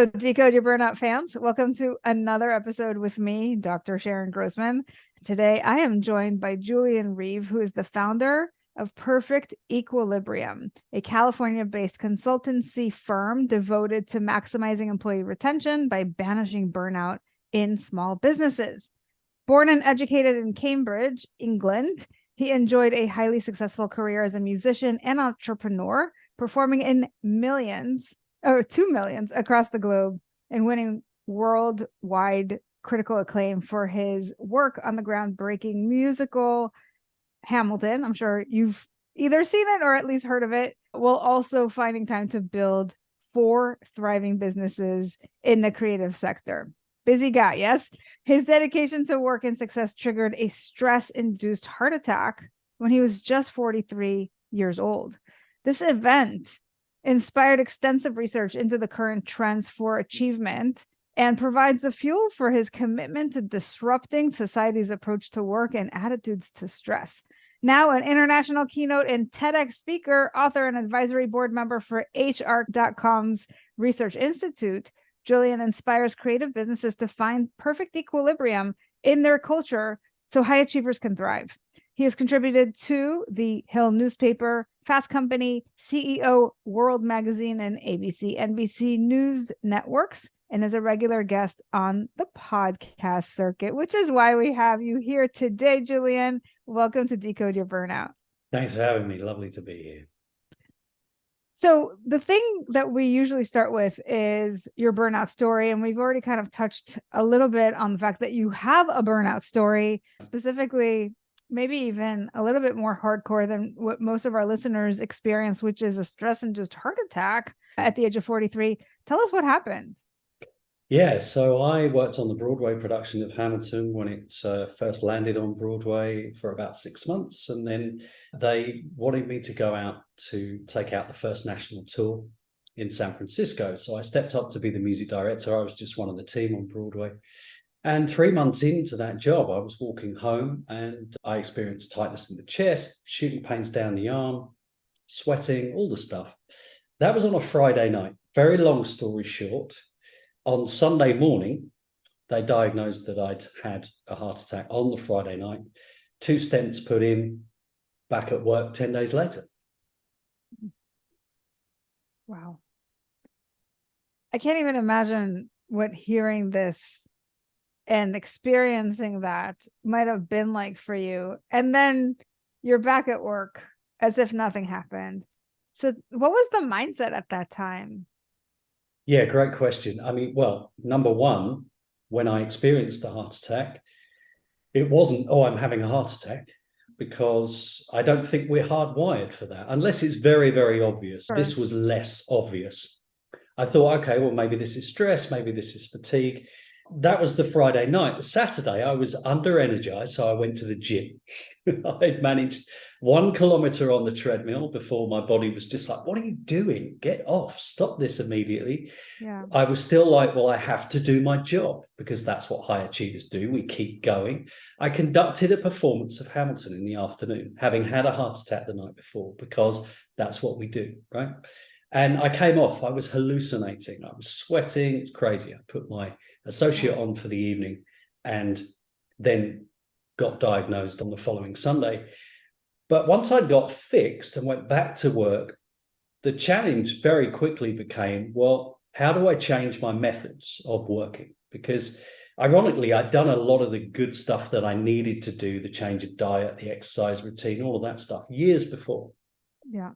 Hello, Decode Your Burnout fans. Welcome to another episode with me, Dr. Sharon Grossman. Today, I am joined by Julian Reeve, who is the founder of Perfect Equilibrium, a California-based consultancy firm devoted to maximizing employee retention by banishing burnout in small businesses. Born and educated in Cambridge, England, he enjoyed a highly successful career as a musician and entrepreneur, performing in millions or 2 millions across the globe and winning worldwide critical acclaim for his work on the groundbreaking musical Hamilton. I'm sure you've either seen it or at least heard of it, while also finding time to build 4 thriving businesses in the creative sector. Busy guy, yes? His dedication to work and success triggered a stress-induced heart attack when he was just 43 years old. This event inspired extensive research into the current trends for achievement and provides the fuel for his commitment to disrupting society's approach to work and attitudes to stress. Now an international keynote and TEDx speaker, author, and advisory board member for HR.com's Research Institute, Julian inspires creative businesses to find perfect equilibrium in their culture so high achievers can thrive. He has contributed to the Hill newspaper, Fast Company, CEO, World Magazine, and ABC, NBC News networks, and is a regular guest on the podcast circuit, which is why we have you here today, Julian. Welcome to Decode Your Burnout. Thanks for having me. Lovely to be here. So the thing that we usually start with is your burnout story. And we've already kind of touched a little bit on the fact that you have a burnout story, specifically, maybe even a little bit more hardcore than what most of our listeners experience, which is a stress-induced heart attack at the age of 43. Tell us what happened. Yeah, so I worked on the Broadway production of Hamilton when it first landed on Broadway for about 6 months. And then they wanted me to go out to take out the first national tour in San Francisco. So I stepped up to be the music director. I was just one of the team on Broadway. And 3 months into that job, I was walking home and I experienced tightness in the chest, shooting pains down the arm, sweating, all the stuff. That was on a Friday night. Very long story short. On Sunday morning, they diagnosed that I'd had a heart attack on the Friday night. 2 stents put in, back at work 10 days later. Wow. I can't even imagine what hearing this and experiencing that might have been like for you. And then you're back at work as if nothing happened. So what was the mindset at that time? Yeah, great question. I mean, well, number one, when I experienced the heart attack, it wasn't, oh, I'm having a heart attack, because I don't think we're hardwired for that, unless it's very, very obvious. Sure. This was less obvious. I thought, okay, well, maybe this is stress, maybe this is fatigue. That was the Friday night. The Saturday, I was under energized, so I went to the gym. I'd managed 1 kilometer on the treadmill before my body was just like, what are you doing? Get off, stop this immediately. Yeah. I was still like, well, I have to do my job because that's what high achievers do. We keep going. I conducted a performance of Hamilton in the afternoon, having had a heart attack the night before, because that's what we do, right? And I came off, I was hallucinating, I was sweating, it's crazy. I put my associate on for the evening and then got diagnosed on the following Sunday. But once I got fixed and went back to work, the challenge very quickly became, well, how do I change my methods of working? Because ironically, I'd done a lot of the good stuff that I needed to do, the change of diet, the exercise routine, all of that stuff, years before. Yeah.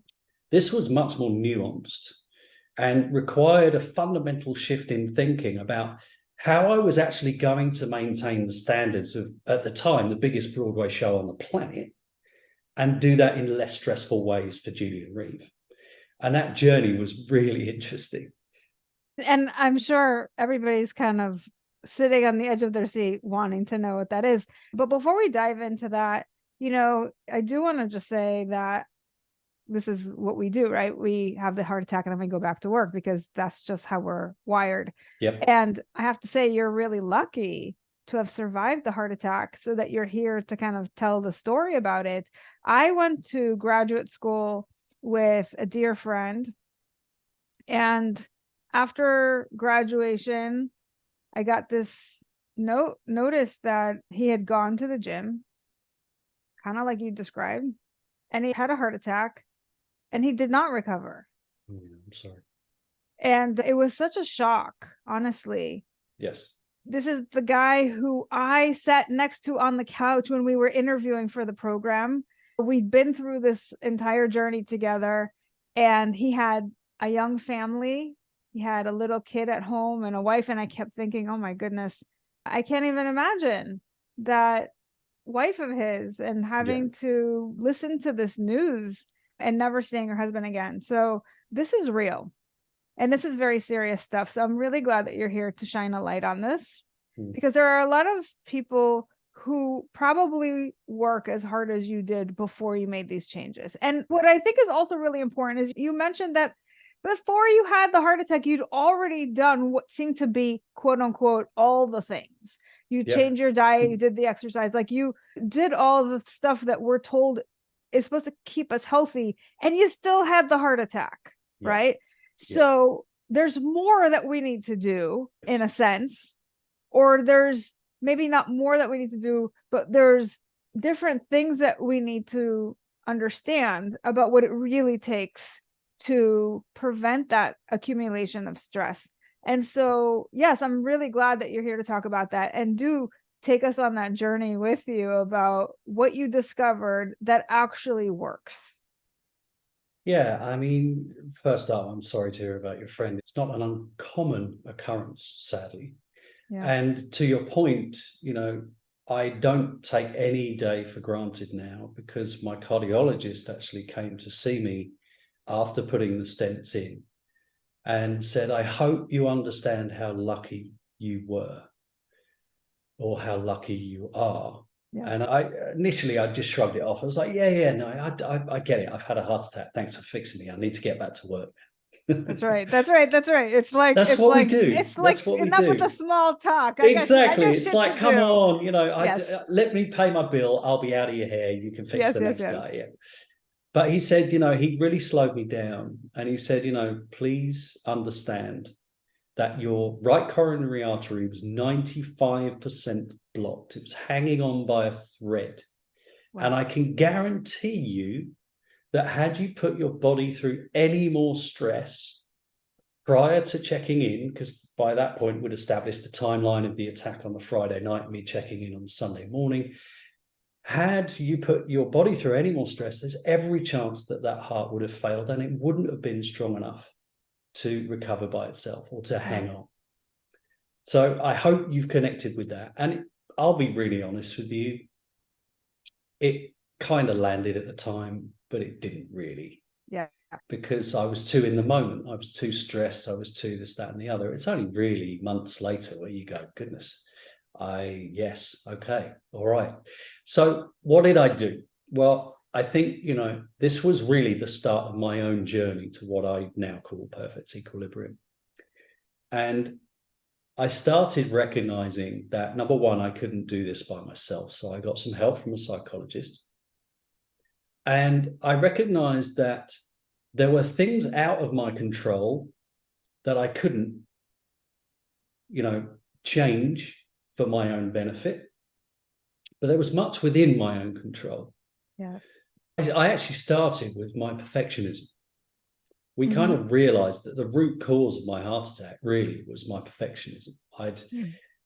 This was much more nuanced and required a fundamental shift in thinking about how I was actually going to maintain the standards of, at the time, the biggest Broadway show on the planet, and do that in less stressful ways for Julian Reeve. And that journey was really interesting. And I'm sure everybody's kind of sitting on the edge of their seat wanting to know what that is. But before we dive into that, I do want to just say that this is what we do, right? We have the heart attack and then we go back to work because that's just how we're wired. Yep. And I have to say, you're really lucky to have survived the heart attack so that you're here to kind of tell the story about it. I went to graduate school with a dear friend, and after graduation, I got this notice that he had gone to the gym, kind of like you described, and he had a heart attack and he did not recover. Yeah, I'm sorry. And it was such a shock, honestly. Yes. This is the guy who I sat next to on the couch when we were interviewing for the program. We'd been through this entire journey together, and he had a young family. He had a little kid at home and a wife. And I kept thinking, oh my goodness, I can't even imagine that wife of his and having to listen to this news and never seeing her husband again. So this is real. And this is very serious stuff. So I'm really glad that you're here to shine a light on this, because there are a lot of people who probably work as hard as you did before you made these changes. And what I think is also really important is you mentioned that before you had the heart attack, you'd already done what seemed to be, quote unquote, all the things. You changed your diet, you did the exercise, like you did all the stuff that we're told is supposed to keep us healthy, and you still had the heart attack, right? So there's more that we need to do, in a sense, or there's maybe not more that we need to do, but there's different things that we need to understand about what it really takes to prevent that accumulation of stress. And so, yes, I'm really glad that you're here to talk about that, and do take us on that journey with you about what you discovered that actually works. Yeah, I mean, first up, I'm sorry to hear about your friend. It's not an uncommon occurrence, sadly. And to your point, I don't take any day for granted now, because my cardiologist actually came to see me after putting the stents in and said, I hope you understand how lucky you were, or how lucky you are. And initially I just shrugged it off. I was like, no, I get it. I've had a heart attack. Thanks for fixing me. I need to get back to work. That's right. It's like that's what we do. It's like enough with the small talk. Exactly. It's like, come on, Let me pay my bill. I'll be out of your hair. You can fix the next guy. Yeah. But he said, he really slowed me down. And he said, please understand that your right coronary artery was 95% blocked. It was hanging on by a thread. Wow. And I can guarantee you that had you put your body through any more stress prior to checking in, because by that point we'd established the timeline of the attack on the Friday night and me checking in on the Sunday morning, had you put your body through any more stress, there's every chance that that heart would have failed, and it wouldn't have been strong enough to recover by itself or to hang on. So I hope you've connected with that. And I'll be really honest with you, it kind of landed at the time, but it didn't really. Yeah. Because I was too in the moment. I was too stressed. I was too this, that, and the other. It's only really months later where you go, goodness, okay, all right. So what did I do? Well, I think, this was really the start of my own journey to what I now call perfect equilibrium. And I started recognizing that, number one, I couldn't do this by myself. So I got some help from a psychologist. And I recognized that there were things out of my control that I couldn't, change for my own benefit. But there was much within my own control. Yes. I actually started with my perfectionism. We kind of realized that the root cause of my heart attack really was my perfectionism. I'd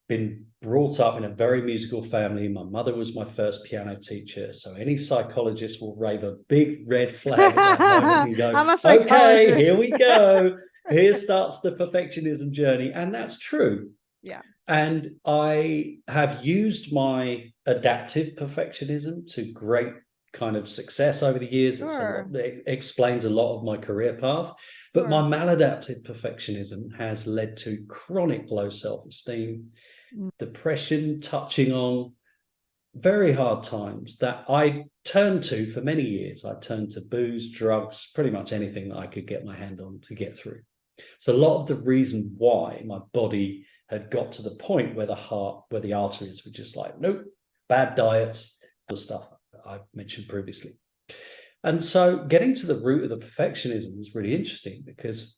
been brought up in a very musical family. My mother was my first piano teacher. So any psychologist will wave a big red flag at that moment and go, I'm a psychologist. Okay, here we go. Here starts the perfectionism journey. And that's true. Yeah. And I have used my adaptive perfectionism to great kind of success over the years. It explains a lot of my career path. But my maladaptive perfectionism has led to chronic low self-esteem, depression, touching on very hard times that I turned to for many years. I turned to booze, drugs, pretty much anything that I could get my hand on to get through. So a lot of the reason why my body had got to the point where the arteries were just like, nope, bad diets, the stuff I mentioned previously. And so getting to the root of the perfectionism was really interesting, because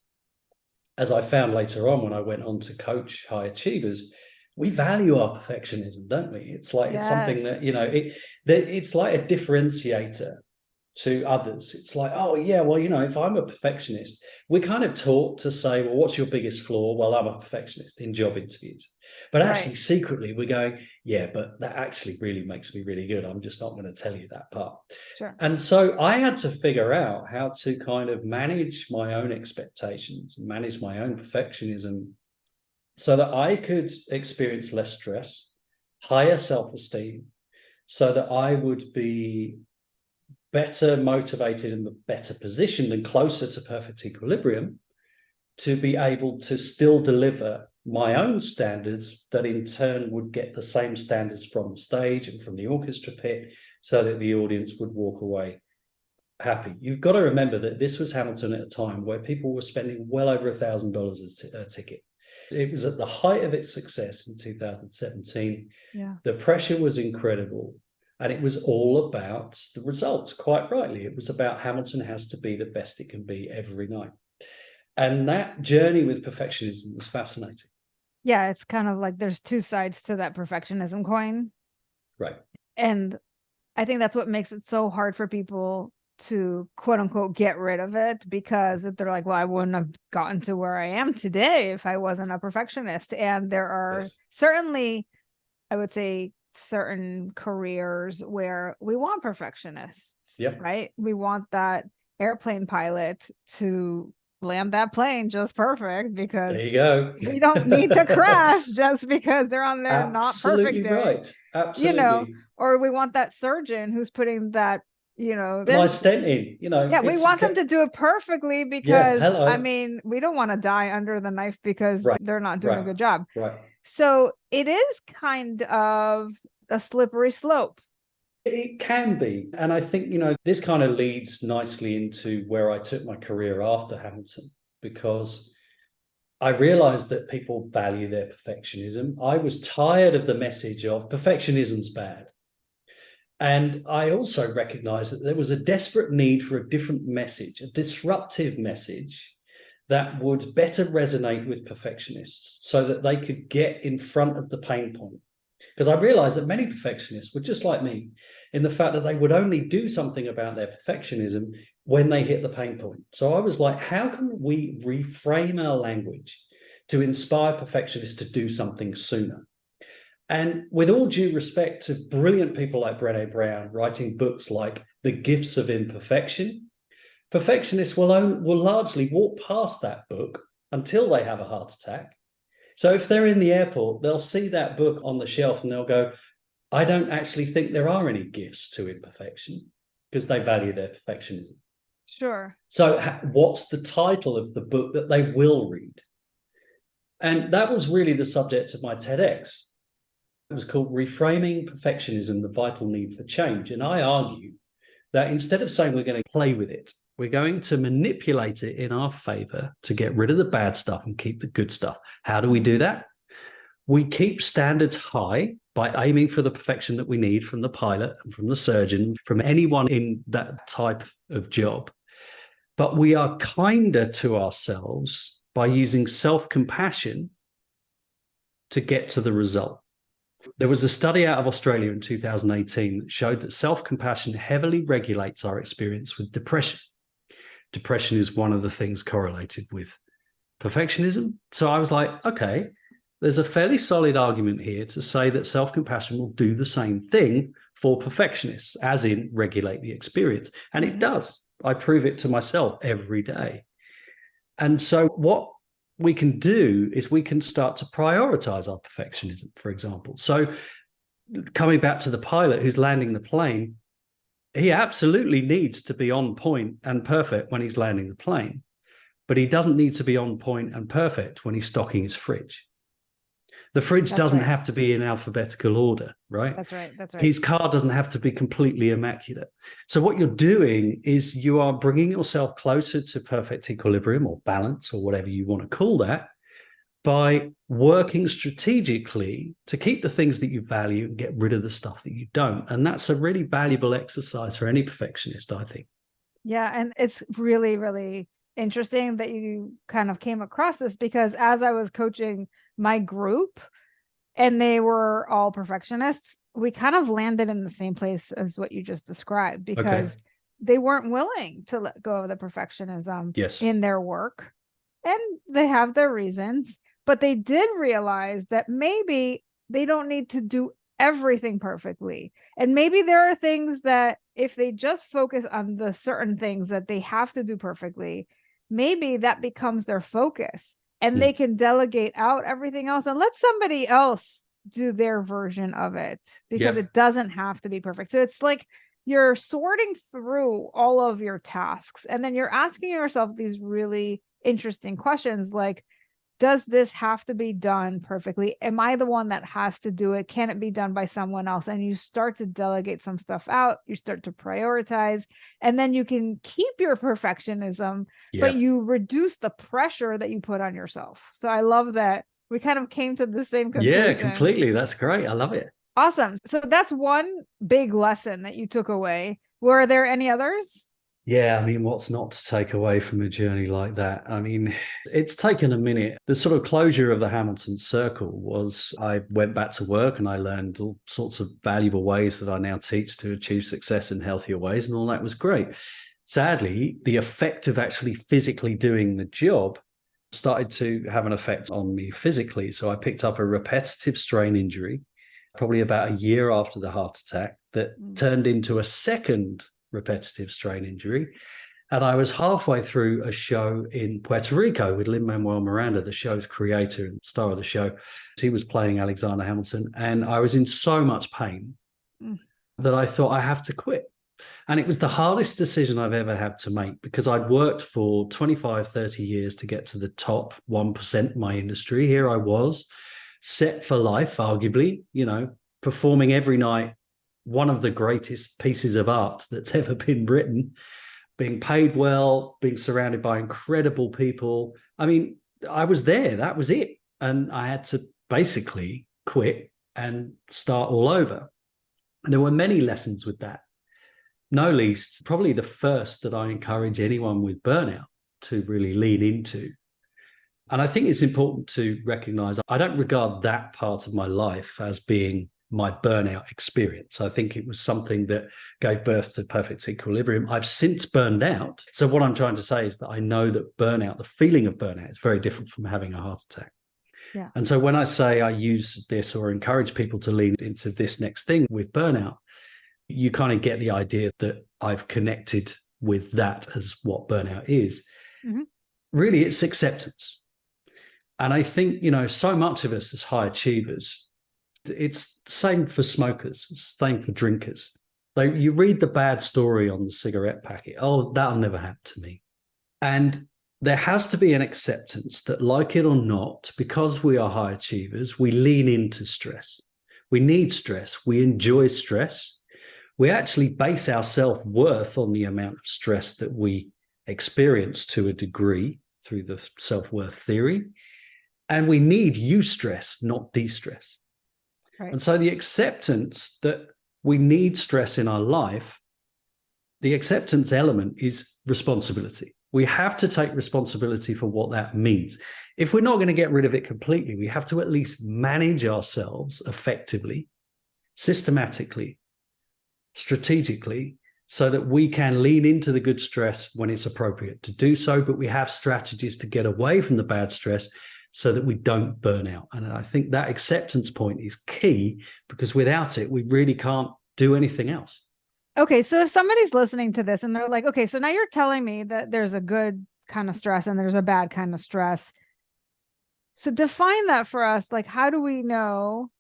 as I found later on when I went on to coach high achievers, we value our perfectionism, don't we? It's like it's something Yes. that, it's like a differentiator to others. It's like, oh yeah, well, if I'm a perfectionist, we're kind of taught to say, well, what's your biggest flaw? Well, I'm a perfectionist in job interviews. But actually Right. secretly we're going, yeah, but that actually really makes me really good. I'm just not going to tell you that part. Sure. And so I had to figure out how to kind of manage my own expectations, manage my own perfectionism so that I could experience less stress, higher self-esteem, so that I would be better motivated and better positioned and closer to perfect equilibrium to be able to still deliver my own standards that in turn would get the same standards from the stage and from the orchestra pit so that the audience would walk away happy. You've got to remember that this was Hamilton at a time where people were spending well over $1,000 a ticket. It was at the height of its success in 2017. Yeah. The pressure was incredible. And it was all about the results, quite rightly. It was about Hamilton has to be the best it can be every night. And that journey with perfectionism was fascinating. Yeah. It's kind of like there's two sides to that perfectionism coin. Right. And I think that's what makes it so hard for people to quote unquote get rid of it, because they're like, well, I wouldn't have gotten to where I am today if I wasn't a perfectionist. And there are Yes. certainly, I would say, certain careers where we want perfectionists, Yep. right? We want that airplane pilot to land that plane just perfect, because There you go. we don't need to crash just because they're on their not perfect Absolutely day, right. Absolutely. or we want that surgeon who's putting that, My then stent in, yeah, we want them to do it perfectly, yeah, because I hello. mean, we don't want to die under the knife because Right. they're not doing a Right. good job. Right. So it is kind of a slippery slope. It can be. And I think, this kind of leads nicely into where I took my career after Hamilton, because I realized that people value their perfectionism. I was tired of the message of perfectionism's bad. And I also recognized that there was a desperate need for a different message, a disruptive message that would better resonate with perfectionists so that they could get in front of the pain point. Because I realized that many perfectionists were just like me in the fact that they would only do something about their perfectionism when they hit the pain point. So I was like, how can we reframe our language to inspire perfectionists to do something sooner? And with all due respect to brilliant people like Brené Brown writing books like The Gifts of Imperfection, perfectionists will largely walk past that book until they have a heart attack. So if they're in the airport, they'll see that book on the shelf and they'll go, I don't actually think there are any gifts to imperfection, because they value their perfectionism. Sure. So what's the title of the book that they will read? And that was really the subject of my TEDx. It was called Reframing Perfectionism, the Vital Need for Change. And I argue that instead of saying we're going to play with it, we're going to manipulate it in our favor to get rid of the bad stuff and keep the good stuff. How do we do that? We keep standards high by aiming for the perfection that we need from the pilot and from the surgeon, from anyone in that type of job. But we are kinder to ourselves by using self-compassion to get to the result. There was a study out of Australia in 2018 that showed that self-compassion heavily regulates our experience with depression. Depression is one of the things correlated with perfectionism. So I was like, okay, there's a fairly solid argument here to say that self-compassion will do the same thing for perfectionists, as in regulate the experience. And it does. I prove it to myself every day. And so what we can do is we can start to prioritize our perfectionism, for example. So coming back to the pilot who's landing the plane, he absolutely needs to be on point and perfect when he's landing the plane, but he doesn't need to be on point and perfect when he's stocking his fridge. The fridge doesn't have to be in alphabetical order, right? That's right. That's right. His car doesn't have to be completely immaculate. So what you're doing is you are bringing yourself closer to perfect equilibrium or balance or whatever you want to call that by working strategically to keep the things that you value and get rid of the stuff that you don't. And that's a really valuable exercise for any perfectionist, I think. Yeah. And it's really, really interesting that you kind of came across this, because as I was coaching my group and they were all perfectionists, we kind of landed in the same place as what you just described, Okay. because they weren't willing to let go of the perfectionism Yes. in their work. And they have their reasons, but they did realize that maybe they don't need to do everything perfectly. And maybe there are things that if they just focus on the certain things that they have to do perfectly, maybe that becomes their focus and they can delegate out everything else and let somebody else do their version of it, because Yep. it doesn't have to be perfect. So it's like you're sorting through all of your tasks and then you're asking yourself these really interesting questions like, does this have to be done perfectly? Am I the one that has to do it? Can it be done by someone else? And you start to delegate some stuff out. You start to prioritize, and then you can keep your perfectionism, but Yep. you reduce the pressure that you put on yourself. So I love that we kind of came to the same Yeah, conclusion. completely. That's great. I love it. Awesome. So that's one big lesson that you took away. Were there any others? Yeah, I mean, what's not to take away from a journey like that? I mean, it's taken a minute. The sort of closure of the Hamilton Circle was I went back to work and I learned all sorts of valuable ways that I now teach to achieve success in healthier ways, and all that was great. Sadly, the effect of actually physically doing the job started to have an effect on me physically. So I picked up a repetitive strain injury, probably about a year after the heart attack, that turned into a second repetitive strain injury. And I was halfway through a show in Puerto Rico with Lin-Manuel Miranda, the show's creator and star of the show. He was playing Alexander Hamilton. And I was in so much pain that I thought I have to quit. And it was the hardest decision I've ever had to make, because I'd worked for 25, 30 years to get to the top 1% of my industry. Here I was, set for life, arguably, performing every night one of the greatest pieces of art that's ever been written, being paid well, being surrounded by incredible people. I mean, I was there. That was it. And I had to basically quit and start all over. And there were many lessons with that. No least, probably the first that I encourage anyone with burnout to really lean into. And I think it's important to recognize I don't regard that part of my life as being my burnout experience. I think it was something that gave birth to perfect equilibrium. I've since burned out. So what I'm trying to say is that I know that burnout, the feeling of burnout, is very different from having a heart attack. Yeah. And so when I say I use this or encourage people to lean into this next thing with burnout, you kind of get the idea that I've connected with that as what burnout is. Mm-hmm. Really, it's acceptance. And I think, so much of us as high achievers, it's the same for smokers, it's the same for drinkers. Like, you read the bad story on the cigarette packet, oh, that'll never happen to me. And there has to be an acceptance that, like it or not, because we are high achievers, we lean into stress. We need stress. We enjoy stress. We actually base our self-worth on the amount of stress that we experience to a degree through the self-worth theory. And we need eustress, not de-stress. Right. And so the acceptance that we need stress in our life, the acceptance element is responsibility. We have to take responsibility for what that means. If we're not going to get rid of it completely, we have to at least manage ourselves effectively, systematically, strategically, so that we can lean into the good stress when it's appropriate to do so, but we have strategies to get away from the bad stress so that we don't burn out. And I think that acceptance point is key, because without it, we really can't do anything else. Okay, so if somebody's listening to this and they're like, okay, so now you're telling me that there's a good kind of stress and there's a bad kind of stress. So define that for us. Like, how do we know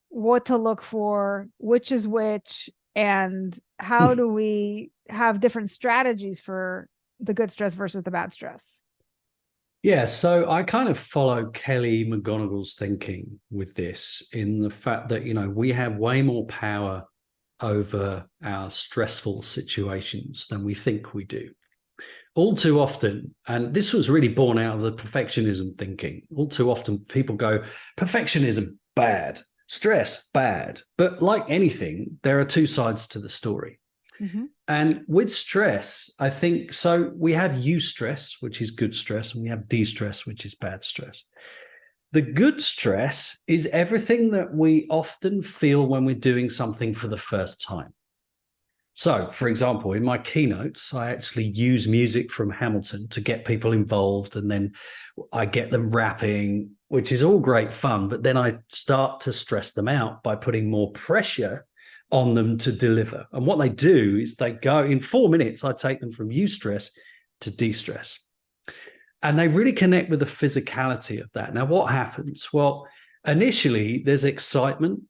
what to look for, which is which, and how do we have different strategies for the good stress versus the bad stress? Yeah, so I kind of follow Kelly McGonigal's thinking with this, in the fact that, we have way more power over our stressful situations than we think we do. All too often, and this was really born out of the perfectionism thinking, all too often people go, perfectionism, bad. Stress, bad. But like anything, there are two sides to the story. Mm-hmm. And with stress, I think, so we have eustress, which is good stress, and we have de-stress, which is bad stress. The good stress is everything that we often feel when we're doing something for the first time. So, for example, in my keynotes, I actually use music from Hamilton to get people involved, and then I get them rapping, which is all great fun. But then I start to stress them out by putting more pressure on them to deliver. And what they do is they go in 4 minutes, I take them from eustress to de-stress. And they really connect with the physicality of that. Now, what happens? Well, initially, there's excitement,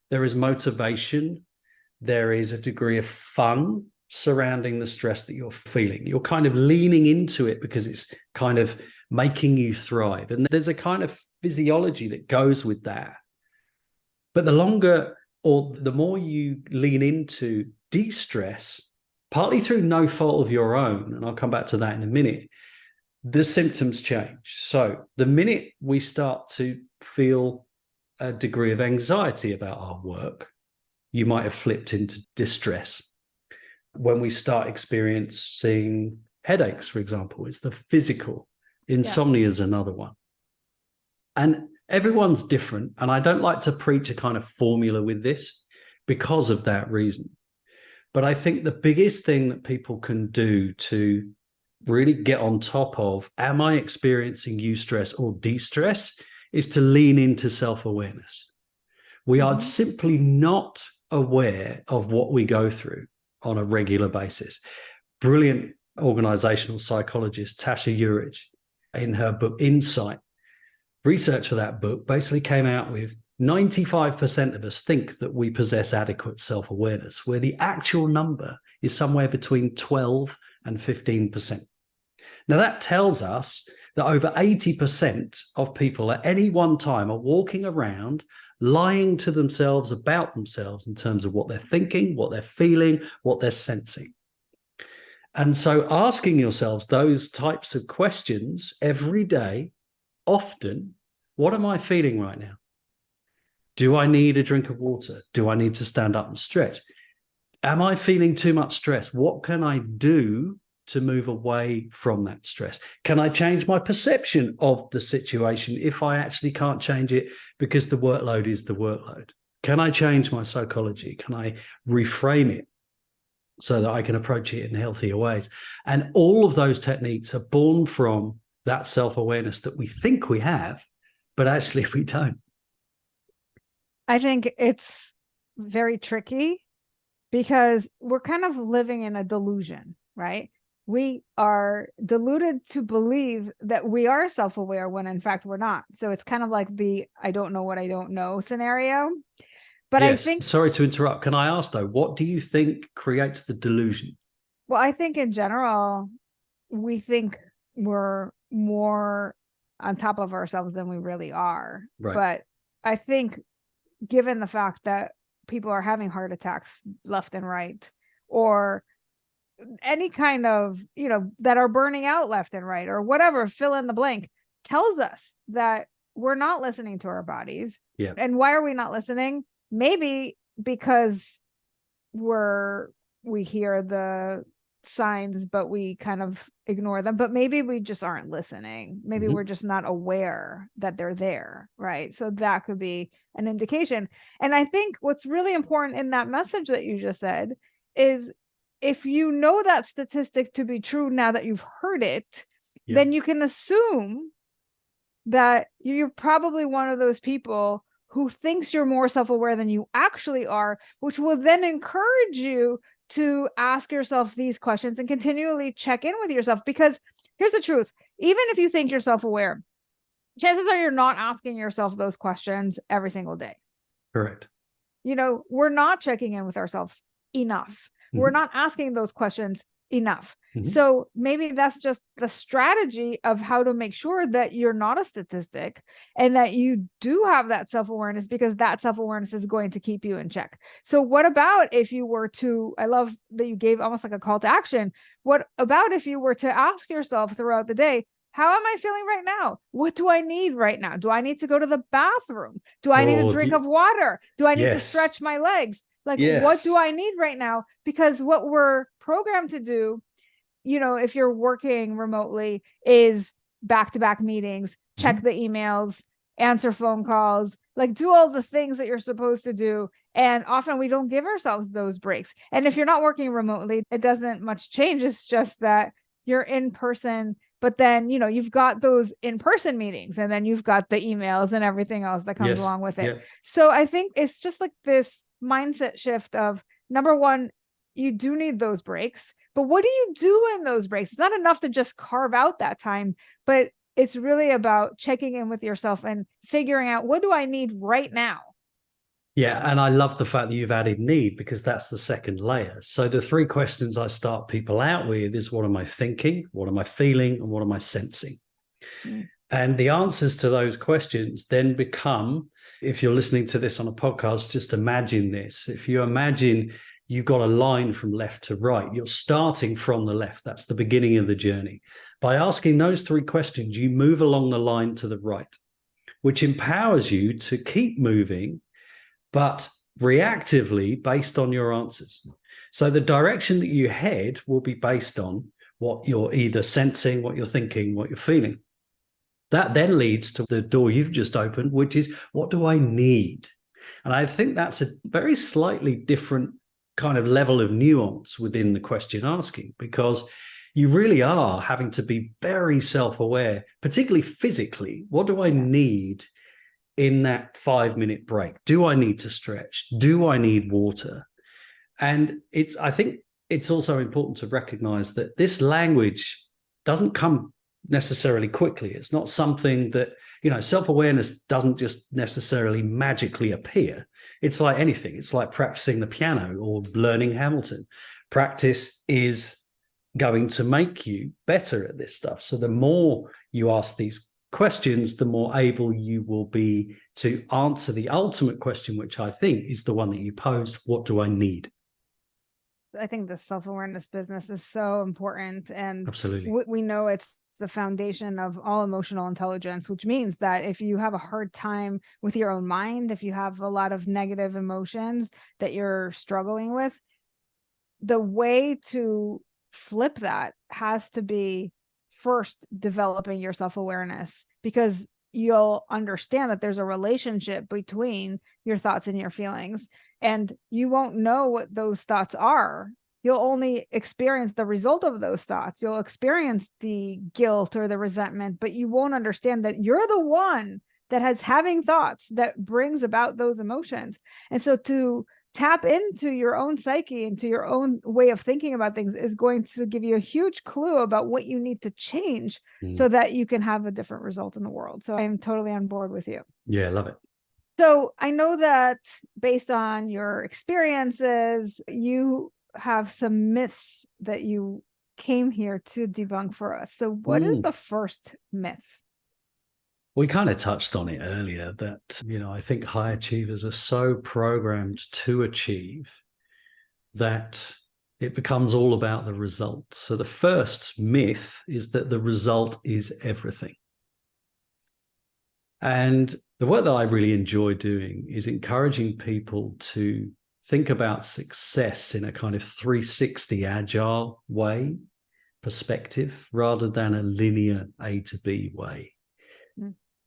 there is motivation, there is a degree of fun surrounding the stress that you're feeling. You're kind of leaning into it because it's kind of making you thrive. And there's a kind of physiology that goes with that. But the longer or the more you lean into de-stress, partly through no fault of your own, and I'll come back to that in a minute, the symptoms change. So the minute we start to feel a degree of anxiety about our work, you might have flipped into distress. When we start experiencing headaches, for example, it's the physical. Insomnia is another one. And everyone's different. And I don't like to preach a kind of formula with this because of that reason. But I think the biggest thing that people can do to really get on top of, am I experiencing eustress or de-stress, is to lean into self-awareness. We are simply not aware of what we go through on a regular basis. Brilliant organizational psychologist Tasha Eurich, in her book Insight, research for that book basically came out with 95% of us think that we possess adequate self-awareness, where the actual number is somewhere between 12 and 15%. Now, that tells us that over 80% of people at any one time are walking around lying to themselves about themselves in terms of what they're thinking, what they're feeling, what they're sensing. And so asking yourselves those types of questions every day, often, what am I feeling right now? Do I need a drink of water? Do I need to stand up and stretch? Am I feeling too much stress? What can I do to move away from that stress? Can I change my perception of the situation if I actually can't change it because the workload is the workload? Can I change my psychology? Can I reframe it so that I can approach it in healthier ways? And all of those techniques are born from that self-awareness that we think we have, but actually we don't. I think it's very tricky because we're kind of living in a delusion, right? We are deluded to believe that we are self-aware when in fact we're not. So it's kind of like the I don't know what I don't know scenario. But yes. I think, sorry to interrupt. Can I ask though, what do you think creates the delusion? well, I think in general, we think we're more on top of ourselves than we really are. Right. But I think given the fact that people are having heart attacks left and right, or any kind of, that are burning out left and right, or whatever, fill in the blank, tells us that we're not listening to our bodies. Yeah. And why are we not listening? Maybe because we hear the signs, but we kind of ignore them. But maybe we just aren't listening. Maybe we're just not aware that they're there, right? So that could be an indication. And I think what's really important in that message that you just said is, if you know that statistic to be true now that you've heard it, then you can assume that you're probably one of those people who thinks you're more self-aware than you actually are, which will then encourage you to ask yourself these questions and continually check in with yourself. Because here's the truth, even if you think you're self-aware, chances are you're not asking yourself those questions every single day. Correct. We're not checking in with ourselves enough. We're not asking those questions enough. So maybe that's just the strategy of how to make sure that you're not a statistic and that you do have that self-awareness, because that self-awareness is going to keep you in check. So what about if you were to, I love that you gave almost like a call to action. What about if you were to ask yourself throughout the day, how am I feeling right now? What do I need right now? Do I need to go to the bathroom? Do I need a drink of water? Do I need to stretch my legs? Like, Yes. what do I need right now? Because what we're programmed to do, if you're working remotely, is back-to-back meetings, check the emails, answer phone calls, like do all the things that you're supposed to do. And often we don't give ourselves those breaks. And if you're not working remotely, it doesn't much change. It's just that you're in person, but then, you've got those in-person meetings, and then you've got the emails and everything else that comes along with it. So I think it's just like this mindset shift of, number one, you do need those breaks, but what do you do in those breaks? It's not enough to just carve out that time, but it's really about checking in with yourself and figuring out, what do I need right now? Yeah, and I love the fact that you've added need, because that's the second layer. So the three questions I start people out with is, what am I thinking? What am I feeling? And what am I sensing? And the answers to those questions then become, if you're listening to this on a podcast, just imagine this. If you imagine you've got a line from left to right, you're starting from the left. That's the beginning of the journey. By asking those three questions, you move along the line to the right, which empowers you to keep moving, but reactively based on your answers. So the direction that you head will be based on what you're either sensing, what you're thinking, what you're feeling. That then leads to the door you've just opened, which is, what do I need? And I think that's a very slightly different kind of level of nuance within the question asking, because you really are having to be very self-aware, particularly physically. What do I need in that 5-minute break? Do I need to stretch? Do I need water? And I think it's also important to recognize that this language doesn't come necessarily quickly. It's not something that, self-awareness doesn't just necessarily magically appear. It's like anything. It's like practicing the piano or learning Hamilton. Practice is going to make you better at this stuff. So the more you ask these questions, the more able you will be to answer the ultimate question, which I think is the one that you posed: what do I need? I think the self-awareness business is so important. And absolutely, we know it's the foundation of all emotional intelligence, which means that if you have a hard time with your own mind, if you have a lot of negative emotions that you're struggling with, the way to flip that has to be first developing your self-awareness, because you'll understand that there's a relationship between your thoughts and your feelings, and you won't know what those thoughts are. You'll only experience the result of those thoughts. You'll experience the guilt or the resentment, but you won't understand that you're the one that has having thoughts that brings about those emotions. And so to tap into your own psyche, into your own way of thinking about things, is going to give you a huge clue about what you need to change so that you can have a different result in the world. So I'm totally on board with you. Yeah, I love it. So I know that based on your experiences, you have some myths that you came here to debunk for us. So what is the first myth? We kind of touched on it earlier that, I think high achievers are so programmed to achieve that it becomes all about the result. So the first myth is that the result is everything. And the work that I really enjoy doing is encouraging people to think about success in a kind of 360 agile way, perspective, rather than a linear A to B way.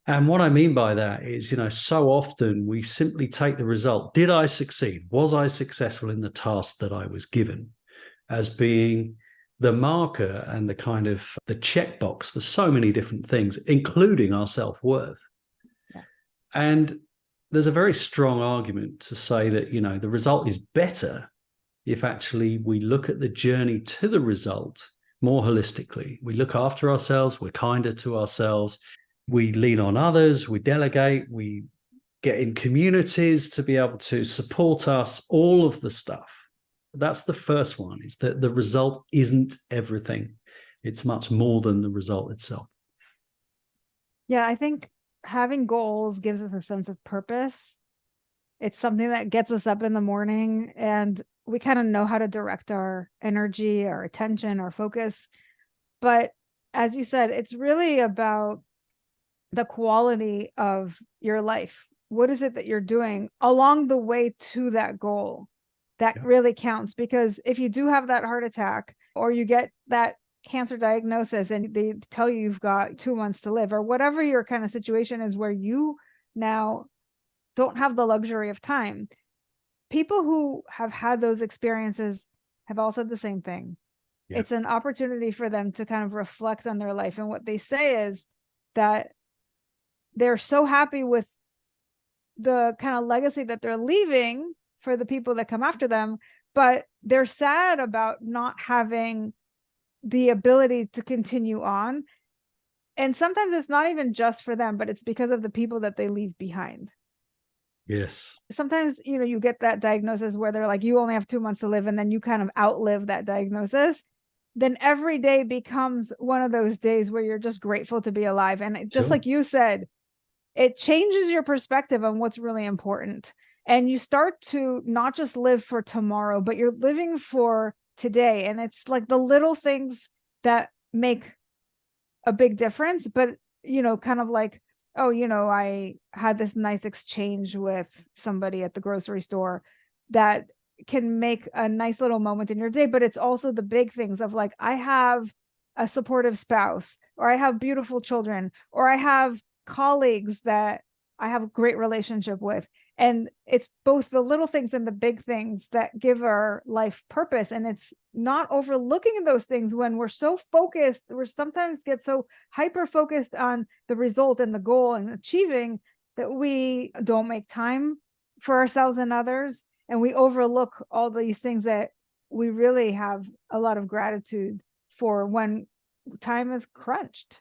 And what I mean by that is, so often we simply take the result. Did I succeed? Was I successful in the task that I was given, as being the marker and the kind of the checkbox for so many different things, including our self-worth. Yeah. And there's a very strong argument to say that, the result is better if actually we look at the journey to the result more holistically. We look after ourselves, we're kinder to ourselves, we lean on others, we delegate, we get in communities to be able to support us, all of the stuff. That's the first one, is that the result isn't everything. It's much more than the result itself. Yeah, I think having goals gives us a sense of purpose. It's something that gets us up in the morning, and we kind of know how to direct our energy, our attention, our focus. But as you said, it's really about the quality of your life. What is it that you're doing along the way to that goal? that really counts. Because if you do have that heart attack or you get that cancer diagnosis and they tell you you've got 2 months to live, or whatever your kind of situation is where you now don't have the luxury of time, people who have had those experiences have all said the same thing. Yeah. It's an opportunity for them to kind of reflect on their life. And what they say is that they're so happy with the kind of legacy that they're leaving for the people that come after them, but they're sad about not having the ability to continue on. And sometimes it's not even just for them, but it's because of the people that they leave behind. Yes. Sometimes, you get that diagnosis where they're like, you only have 2 months to live, and then you kind of outlive that diagnosis. Then every day becomes one of those days where you're just grateful to be alive. And just like you said, it changes your perspective on what's really important. And you start to not just live for tomorrow, but you're living for today. And it's like the little things that make a big difference. But, kind of like, oh, I had this nice exchange with somebody at the grocery store that can make a nice little moment in your day. But it's also the big things of like, I have a supportive spouse, or I have beautiful children, or I have colleagues that I have a great relationship with. And it's both the little things and the big things that give our life purpose. And it's not overlooking those things when we're so focused. We sometimes get so hyper focused on the result and the goal and achieving that we don't make time for ourselves and others. And we overlook all these things that we really have a lot of gratitude for when time is crunched.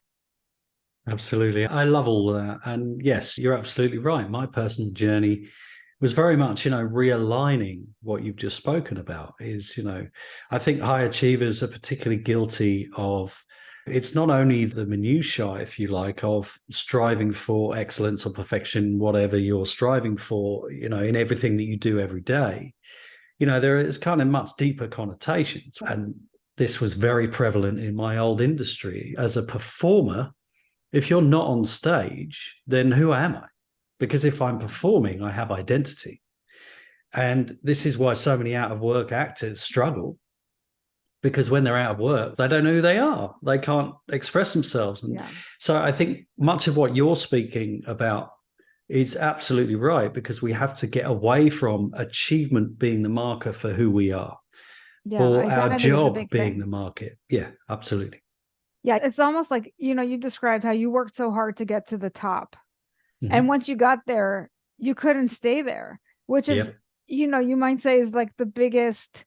Absolutely. I love all that. And yes, you're absolutely right. My personal journey was very much, realigning what you've just spoken about is, I think high achievers are particularly guilty of, it's not only the minutiae, if you like, of striving for excellence or perfection, whatever you're striving for, in everything that you do every day. There is kind of much deeper connotations. And this was very prevalent in my old industry. As a performer, if you're not on stage, then who am I? Because if I'm performing, I have identity. And this is why so many out of work actors struggle, because when they're out of work, they don't know who they are. They can't express themselves. And so I think much of what you're speaking about is absolutely right, because we have to get away from achievement being the marker for who we are, for our job being the market. Yeah, absolutely. Yeah, it's almost like, you described how you worked so hard to get to the top. Mm-hmm. And once you got there, you couldn't stay there, which is, you might say is like the biggest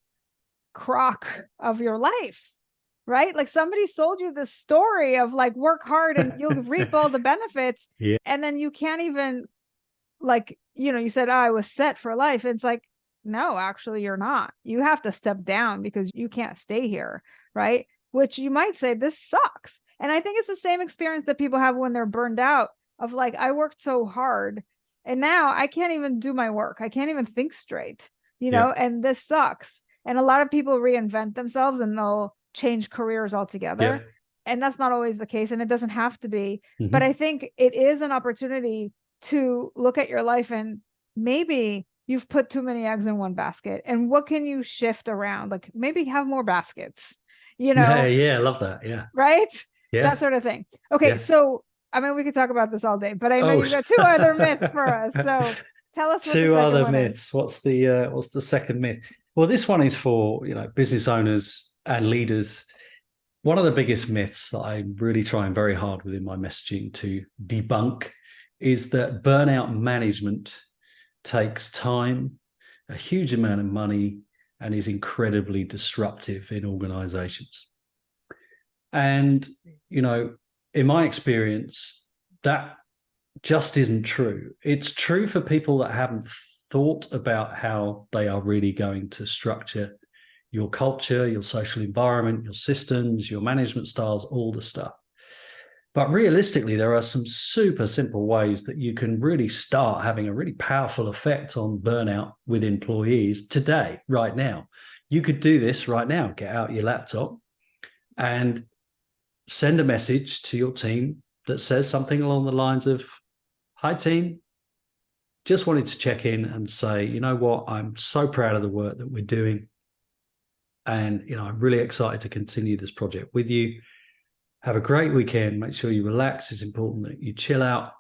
crock of your life, right? Like somebody sold you this story of like, work hard and you'll reap all the benefits. Yeah. And then you can't even like, you said, I was set for life. It's like, no, actually you're not. You have to step down because you can't stay here, right? Which you might say, this sucks. And I think it's the same experience that people have when they're burned out of like, I worked so hard and now I can't even do my work. I can't even think straight, and this sucks. And a lot of people reinvent themselves and they'll change careers altogether. Yeah. And that's not always the case. And it doesn't have to be. Mm-hmm. But I think it is an opportunity to look at your life and maybe you've put too many eggs in one basket. And what can you shift around? Like maybe have more baskets. Yeah, I love that. Yeah. Right? Yeah. That sort of thing. Okay. Yeah. So, I mean, we could talk about this all day, but I know you've got 2 other myths for us. So tell us what 2 other myths. What's the second myth? Well, this one is for, business owners and leaders. One of the biggest myths that I'm really trying very hard within my messaging to debunk is that burnout management takes time, a huge amount of money, and is incredibly disruptive in organizations. And, in my experience, that just isn't true. It's true for people that haven't thought about how they are really going to structure your culture, your social environment, your systems, your management styles, all the stuff. But realistically, there are some super simple ways that you can really start having a really powerful effect on burnout with employees today, right now. You could do this right now. Get out your laptop and send a message to your team that says something along the lines of, "Hi, team. just wanted to check in and say, you know what, I'm so proud of the work that we're doing. And, I'm really excited to continue this project with you. Have a great weekend. Make sure you relax. It's important that you chill out.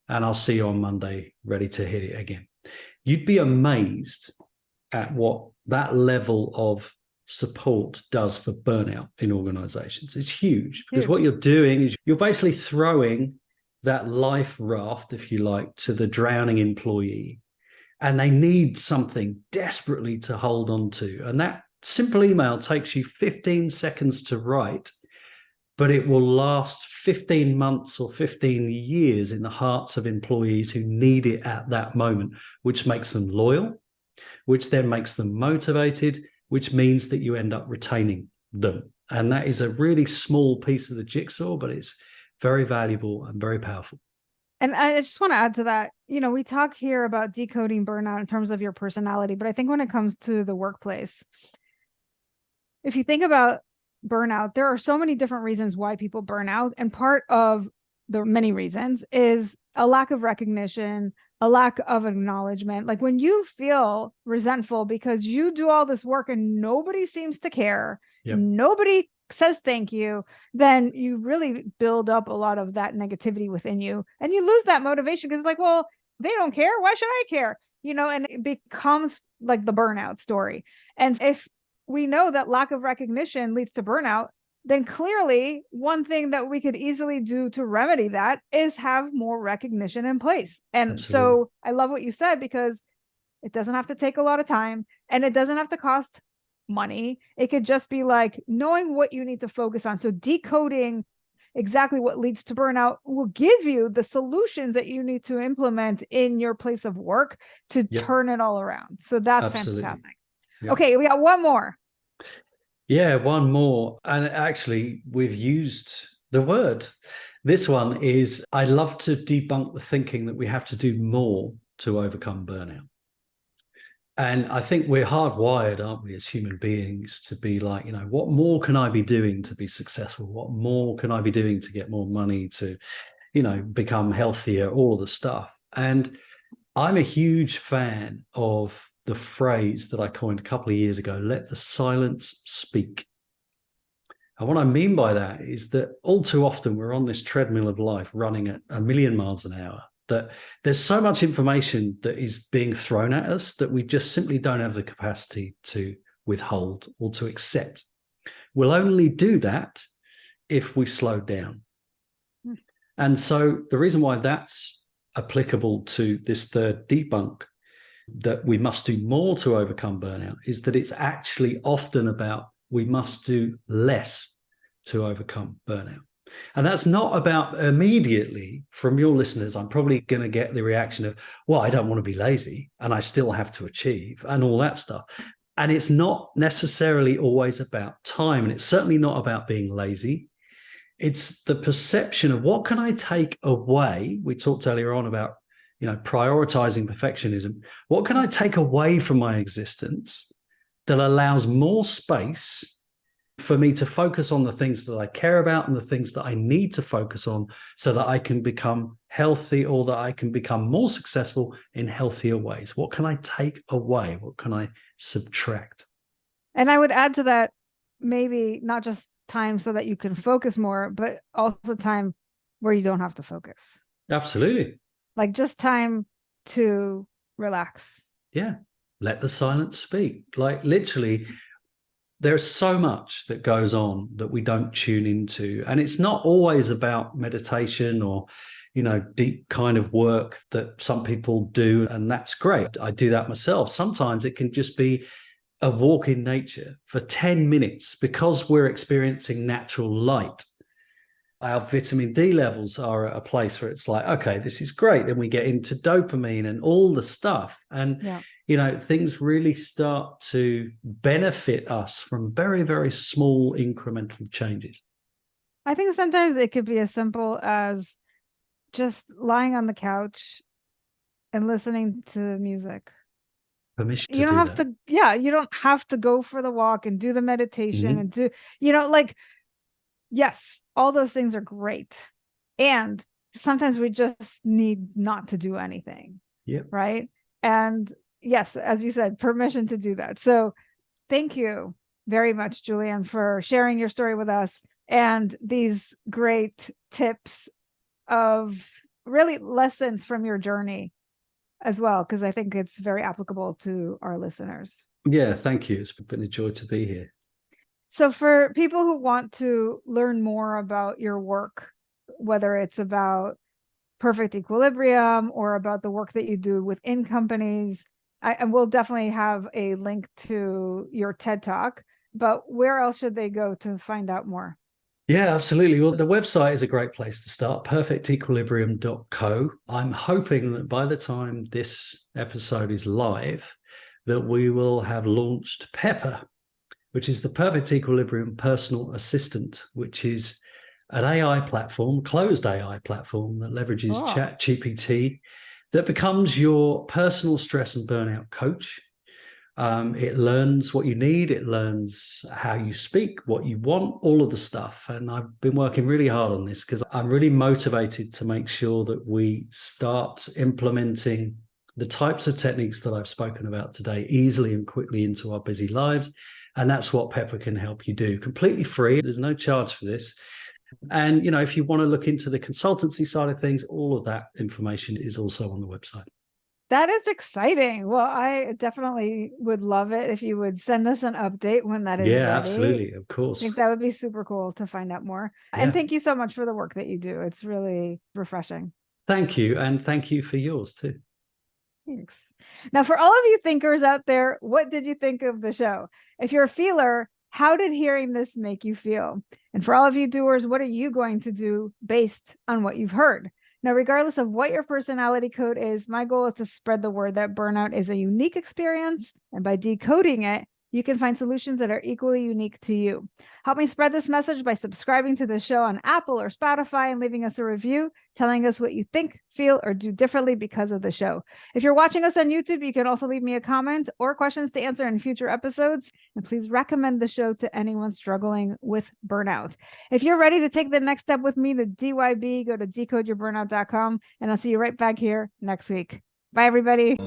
And I'll see you on Monday, ready to hit it again. You'd be amazed at what that level of support does for burnout in organizations. It's huge because what you're doing is you're basically throwing that life raft, if you like, to the drowning employee. And they need something desperately to hold on to. And that simple email takes you 15 seconds to write, but it will last 15 months or 15 years in the hearts of employees who need it at that moment, which makes them loyal, which then makes them motivated, which means that you end up retaining them. And that is a really small piece of the jigsaw, but it's very valuable and very powerful. And I just want to add to that, we talk here about decoding burnout in terms of your personality, but I think when it comes to the workplace, if you think about burnout, there are so many different reasons why people burn out. And part of the many reasons is a lack of recognition, a lack of acknowledgement. Like when you feel resentful because you do all this work and nobody seems to care, nobody says thank you, then you really build up a lot of that negativity within you and you lose that motivation because like, well, they don't care. Why should I care? And it becomes like the burnout story. And if we know that lack of recognition leads to burnout, then clearly one thing that we could easily do to remedy that is have more recognition in place. And Absolutely. So I love what you said, because it doesn't have to take a lot of time and it doesn't have to cost money. It could just be like knowing what you need to focus on. So decoding exactly what leads to burnout will give you the solutions that you need to implement in your place of work to turn it all around. So that's fantastic. Okay, we got one more. Yeah, one more. And actually, we've used the word. This one is, I love to debunk the thinking that we have to do more to overcome burnout. And I think we're hardwired, aren't we, as human beings, to be like, what more can I be doing to be successful? What more can I be doing to get more money, to, become healthier, all of the stuff. And I'm a huge fan of the phrase that I coined a couple of years ago, let the silence speak. And what I mean by that is that all too often we're on this treadmill of life running at 1,000,000 miles an hour, that there's so much information that is being thrown at us that we just simply don't have the capacity to withhold or to accept. We'll only do that if we slow down. And so the reason why that's applicable to this third debunk, that we must do more to overcome burnout, is that it's actually often about we must do less to overcome burnout. And that's not about immediately, from your listeners, I'm probably going to get the reaction of, well, I don't want to be lazy and I still have to achieve and all that stuff. And it's not necessarily always about time. And it's certainly not about being lazy. It's the perception of what can I take away? We talked earlier on about prioritizing perfectionism. What can I take away from my existence that allows more space for me to focus on the things that I care about and the things that I need to focus on so that I can become healthy, or that I can become more successful in healthier ways? What can I take away? What can I subtract? And I would add to that, maybe not just time so that you can focus more, but also time where you don't have to focus. Absolutely. Like just time to relax. Yeah. Let the silence speak. Like literally, there's so much that goes on that we don't tune into. And it's not always about meditation or, deep kind of work that some people do. And that's great. I do that myself. Sometimes it can just be a walk in nature for 10 minutes because we're experiencing natural light. Our vitamin D levels are at a place where it's like, okay, this is great. Then we get into dopamine and all the stuff. And, things really start to benefit us from very, very small incremental changes. I think sometimes it could be as simple as just lying on the couch and listening to music. Permission you don't have to, you don't have to go for the walk and do the meditation and do, yes, all those things are great. And sometimes we just need not to do anything. Yep. Right. And yes, as you said, permission to do that. So thank you very much, Julian, for sharing your story with us and these great tips of really lessons from your journey as well, because I think it's very applicable to our listeners. Yeah, thank you. It's been a joy to be here. So for people who want to learn more about your work, whether it's about perfect equilibrium or about the work that you do within companies, I will definitely have a link to your TED Talk, but where else should they go to find out more? Yeah, absolutely. Well, the website is a great place to start, perfectequilibrium.co. I'm hoping that by the time this episode is live, that we will have launched Pepper, which is the Perfect Equilibrium Personal Assistant, which is an AI platform, closed AI platform that leverages ChatGPT, that becomes your personal stress and burnout coach. It learns what you need. It learns how you speak, what you want, all of the stuff. And I've been working really hard on this because I'm really motivated to make sure that we start implementing the types of techniques that I've spoken about today easily and quickly into our busy lives. And that's what Pepper can help you do. Completely free. There's no charge for this. And, you know, if you want to look into the consultancy side of things, all of that information is also on the website. That is exciting. Well, I definitely would love it if you would send us an update when that is ready. Yeah, absolutely. Of course. I think that would be super cool to find out more. Yeah. And thank you so much for the work that you do. It's really refreshing. Thank you. And thank you for yours too. Thanks. Now, for all of you thinkers out there, what did you think of the show? If you're a feeler, how did hearing this make you feel? And for all of you doers, what are you going to do based on what you've heard? Now, regardless of what your personality code is, my goal is to spread the word that burnout is a unique experience. And by decoding it, you can find solutions that are equally unique to you. Help me spread this message by subscribing to the show on Apple or Spotify and leaving us a review, telling us what you think, feel, or do differently because of the show. If you're watching us on YouTube, you can also leave me a comment or questions to answer in future episodes. And please recommend the show to anyone struggling with burnout. If you're ready to take the next step with me to DYB, go to decodeyourburnout.com, and I'll see you right back here next week. Bye, everybody.